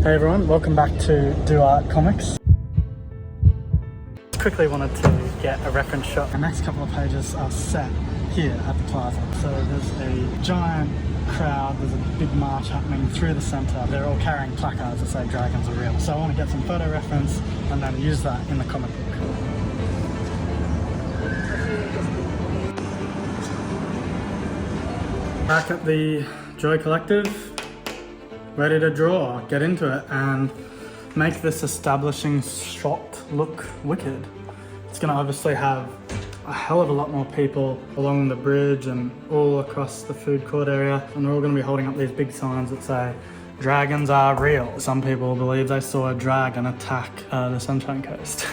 Hey everyone, welcome back to Do Art Comics. Quickly wanted to get a reference shot. The next couple of pages are set here at the plaza. So there's a giant crowd, there's a big march happening through the centre. They're all carrying placards that say dragons are real. So I want to get some photo reference and then use that in the comic book. Back at the Joy Collective, ready to draw, get into it and make this establishing shot look wicked. It's going to obviously have a hell of a lot more people along the bridge and all across the food court area, and they're all going to be holding up these big signs that say dragons are real. Some people believe they saw a dragon attack the Sunshine Coast.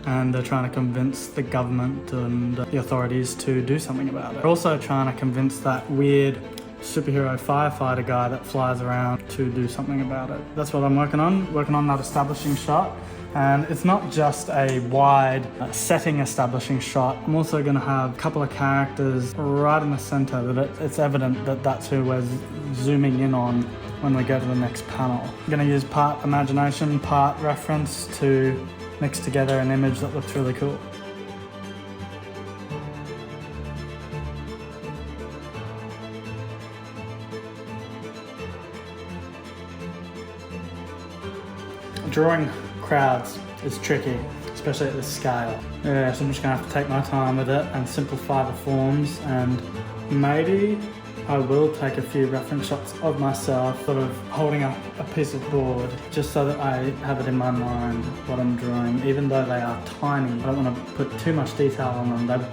And they're trying to convince the government and the authorities to do something about it. They're also trying to convince that weird superhero firefighter guy that flies around to do something about it. That's what I'm working on that establishing shot. And it's not just a wide setting establishing shot. I'm also going to have a couple of characters right in the center that it's evident that that's who we're zooming in on when we go to the next panel. I'm going to use part imagination, part reference to mix together an image that looks really cool. Drawing crowds is tricky, especially at this scale. Yeah, so I'm just gonna have to take my time with it and simplify the forms, and maybe I will take a few reference shots of myself sort of holding up a piece of board just so that I have it in my mind what I'm drawing. Even though they are tiny, I don't want to put too much detail on them. They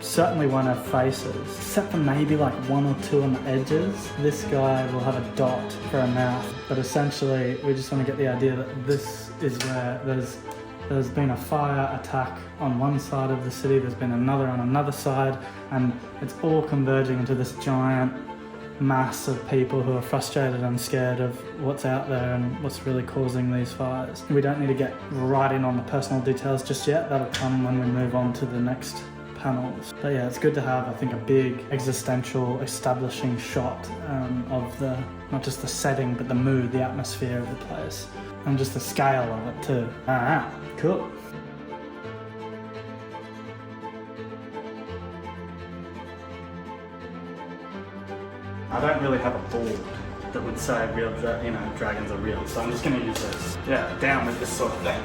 certainly won't have faces, except for maybe like one or two on the edges. This guy will have a dot for a mouth, but essentially we just want to get the idea that this is where there's been a fire attack on one side of the city, there's been another on another side, and it's all converging into this giant mass of people who are frustrated and scared of what's out there and what's really causing these fires. We don't need to get right in on the personal details just yet. That'll come when we move on to the next panels. But yeah, it's good to have, I think, a big existential establishing shot of the, not just the setting, but the mood, the atmosphere of the place, and just the scale of it too. Cool. I don't really have a board that would say real, dragons are real, so I'm just going to use this. Yeah, down with this sort of thing.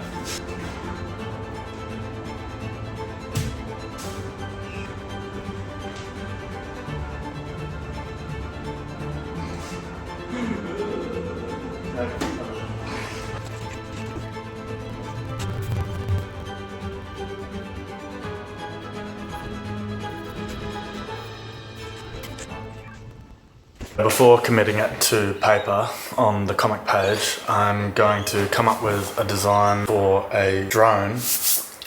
Before committing it to paper on the comic page, I'm going to come up with a design for a drone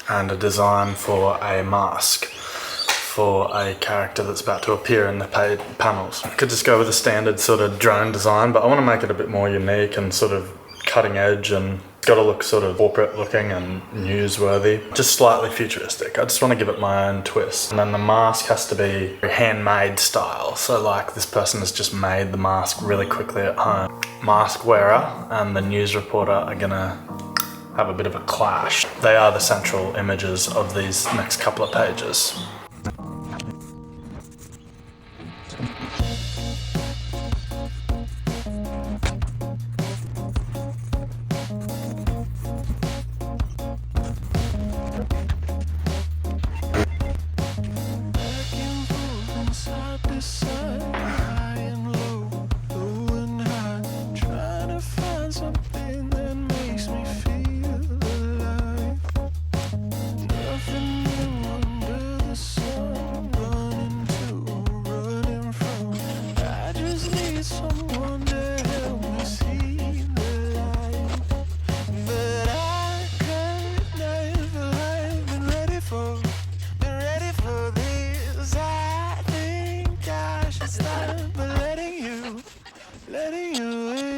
and a design for a mask for a character that's about to appear in the paid panels. I could just go with a standard sort of drone design, but I want to make it a bit more unique and sort of cutting edge, and it's got to look sort of corporate looking and newsworthy, just slightly futuristic. I just want to give it my own twist. And then the mask has to be handmade style, so like this person has just made the mask really quickly at home. Mask wearer and the news reporter are gonna have a bit of a clash. They are the central images of these next couple of pages.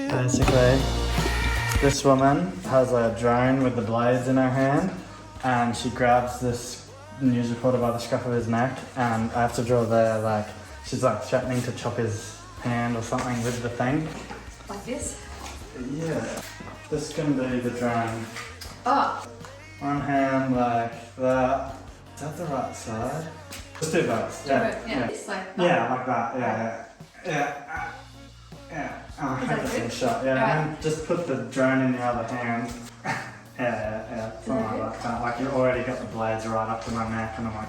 Basically, this woman has a drone with the blades in her hand, and she grabs this news reporter by the scruff of his neck, and I have to draw there like she's like threatening to chop his hand or something with the thing. Like this? Yeah. This can be the drone. Oh. One hand like that. Is that the right side? Let's do both. Yeah. This way. Yeah, like that. Yeah. Oh, I have this shot. Yeah, Right. and then just put the drone in the other hand. Yeah. Something like that. Like you already got the blades right up to my neck, and I'm like,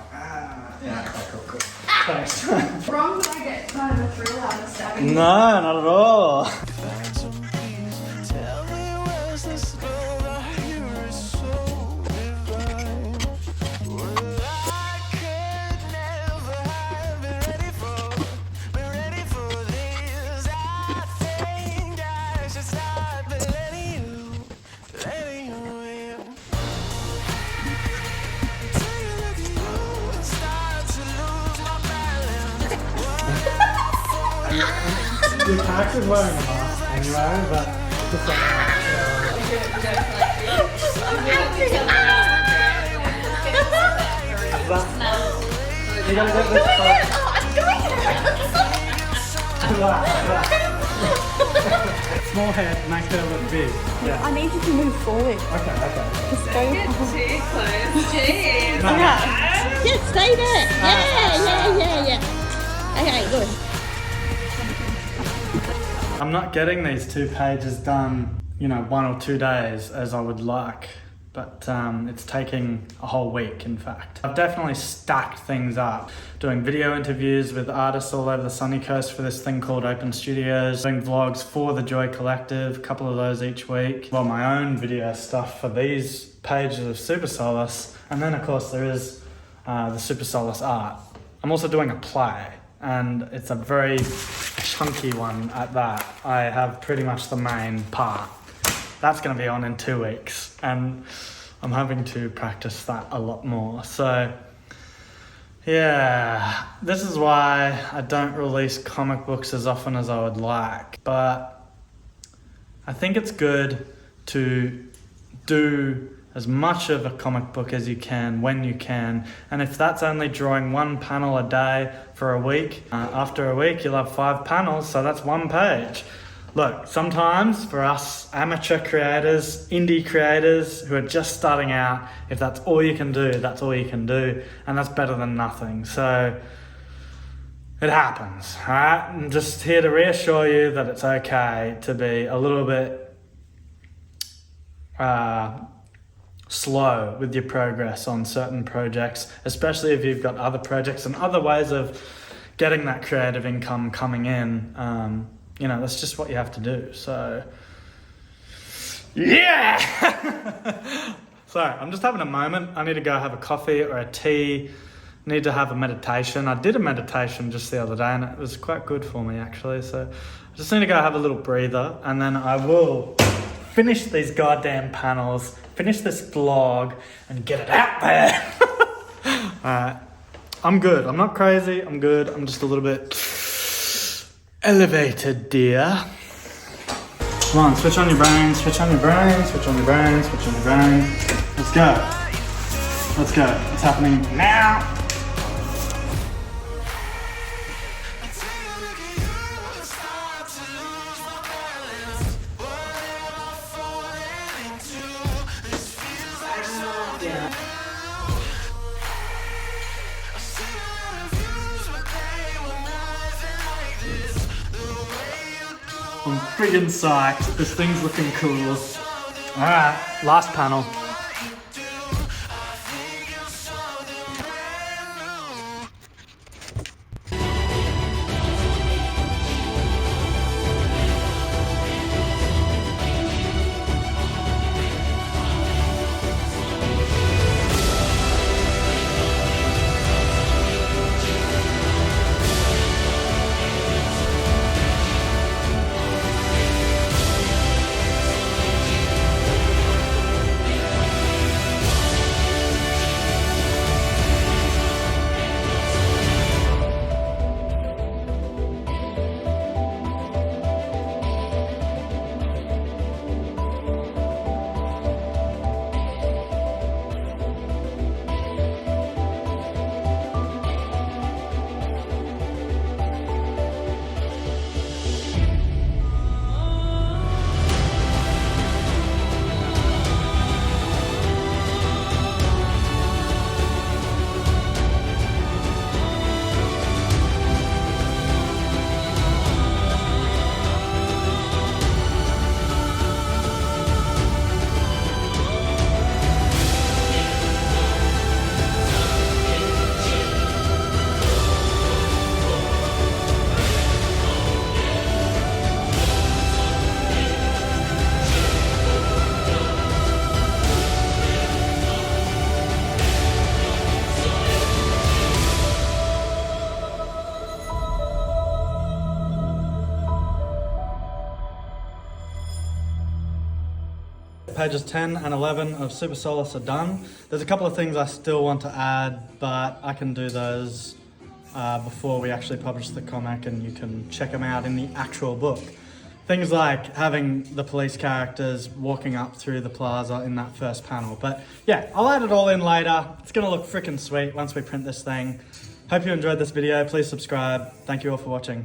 Yeah. Okay, cool. Thanks. Wrong, but I get kind of a thrill out of stabbing. No, not at all. Your character's wearing a mask anyway, but just like you gotta get this small head makes her look big. Yeah. I need you to move forward. Okay. Just go. Too close. Jeez. Yeah, stay there. Yeah. Okay, good. I'm not getting these 2 pages done, 1 or 2 days as I would like, but it's taking a whole week, in fact. I've definitely stacked things up, doing video interviews with artists all over the sunny coast for this thing called Open Studios, doing vlogs for the Joy Collective, a couple of those each week, well, my own video stuff for these pages of Super Solace, and then of course there is the Super Solace art. I'm also doing a play, and it's a very chunky one at that. I have pretty much the main part. That's going to be on in 2 weeks, and I'm having to practice that a lot more. So yeah, this is why I don't release comic books as often as I would like, but I think it's good to do as much of a comic book as you can when you can, and if that's only drawing 1 panel a day for a week, after a week you'll have 5 panels, so that's 1 page. Look, sometimes for us amateur creators, indie creators who are just starting out, if that's all you can do, that's all you can do, and that's better than nothing. So it happens, alright? I'm just here to reassure you that it's okay to be a little bit slow with your progress on certain projects, especially if you've got other projects and other ways of getting that creative income coming in. That's just what you have to do. So yeah. Sorry, I'm just having a moment. I need to go have a coffee or a tea. Need to have a meditation. I did a meditation just the other day and it was quite good for me actually. So I just need to go have a little breather, and then I will finish these goddamn panels, finish this vlog, and get it out there. I'm good. I'm not crazy. I'm good. I'm just a little bit elevated, dear. Come on, switch on your brain, switch on your brain, switch on your brain, switch on your brain. Let's go. Let's go. It's happening now. I'm friggin' psyched. This thing's looking cool. Alright, last panel. Pages 10 and 11 of Super Solace are done. There's a couple of things I still want to add, but I can do those before we actually publish the comic, and you can check them out in the actual book. Things like having the police characters walking up through the plaza in that first panel. But yeah, I'll add it all in later. It's gonna look freaking sweet once we print this thing. Hope you enjoyed this video. Please subscribe. Thank you all for watching.